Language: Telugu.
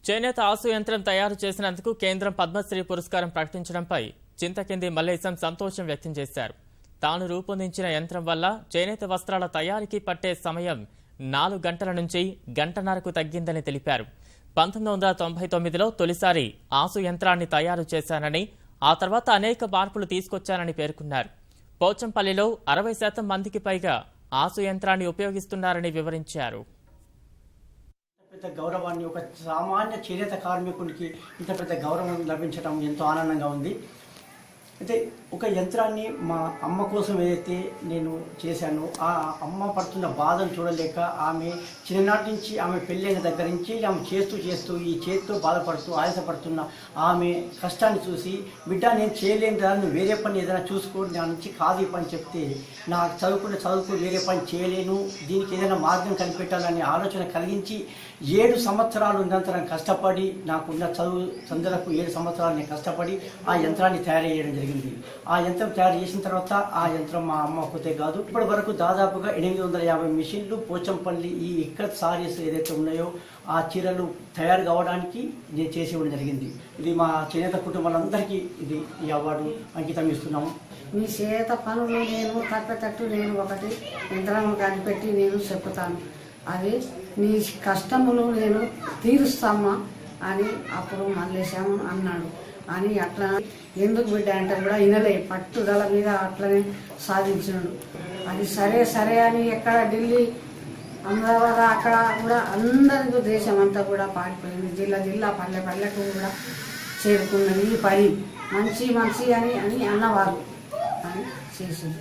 చేనేత ఆసు యంత్రం తయారు చేసినందుకు కేంద్రం పద్మశ్రీ పురస్కారం ప్రకటించడంపై చింతకింది మల్లేశం సంతోషం వ్యక్తం చేశారు. తాను రూపొందించిన యంత్రం వల్ల చేనేత వస్త్రాల తయారీకి పట్టే సమయం 4 గంటల నుంచి గంటన్నరకు తగ్గిందని తెలిపారు. 1999లో తొలిసారి ఆసు యంత్రాన్ని తయారు చేశానని, ఆ తర్వాత అనేక మార్పులు తీసుకొచ్చానని పేర్కొన్నారు. పోచంపల్లిలో 60% మందికి పైగా ఆసు యంత్రాన్ని ఉపయోగిస్తున్నారని వివరించారు. పెద్ద గౌరవాన్ని ఒక సామాన్య చేనేత కార్మికునికి ఇంత పెద్ద గౌరవం లభించడం ఎంతో ఆనందంగా ఉంది. అయితే ఒక యంత్రాన్ని మా అమ్మ కోసం ఏదైతే నేను చేశానో ఆ అమ్మ పడుతున్న బాధను చూడలేక ఆమె చిన్ననాటి నుంచి ఆమె పెళ్ళైన దగ్గర నుంచి ఆమె చేస్తూ ఈ చేతితో బాధపడుతూ ఆయాసపడుతున్న ఆమె కష్టాన్ని చూసి, బిడ్డ నేను చేయలేని దాన్ని వేరే పని ఏదైనా చూసుకోండి నా నుంచి కాదు పని చెప్తే, నాకు చదువుకు వేరే పని చేయలేను, దీనికి ఏదైనా మార్గం కనిపెట్టాలనే ఆలోచన కలిగించి 7 సంవత్సరాలు నిరంతరం కష్టపడి, నాకున్న చదువు సందులకు 7 సంవత్సరాలు నేను కష్టపడి ఆ యంత్రాన్ని తయారు చేయడం జరిగింది. ఆ యంత్రం తయారు చేసిన తర్వాత ఆ యంత్రం మా అమ్మ ఒక్కతే కాదు, ఇప్పటి వరకు దాదాపుగా 850 మిషన్లు పోచంపల్లి ఈ ఇక్కత్ సారీస్ ఏదైతే ఉన్నాయో ఆ చీరలు తయారు కావడానికి నేను చేసి ఇవ్వడం జరిగింది. ఇది మా చేనేత కుటుంబాలందరికీ ఈ అవార్డు అంకితం ఇస్తున్నాము. మీ చేత పనులు నేను తప్పేటట్టు నేను ఒకటి యంత్రం కనిపెట్టి నేను చెప్తాను, అది నీ కష్టములు నేను తీరుస్తామా అని అప్పుడు మల్లేశాము అన్నాడు. అని అట్లా ఎందుకు బిడ్డ అంటే కూడా వినలే, పట్టుదల మీద అట్లనే సాధించాడు. అది సరే అని ఎక్కడ ఢిల్లీ అమరావతి అక్కడ కూడా అందరికీ దేశం అంతా కూడా పాడిపోయింది. జిల్లా పల్లెకు కూడా చేరుకున్నది. ఈ పని మంచి అని అన్నవారు అని చేసింది.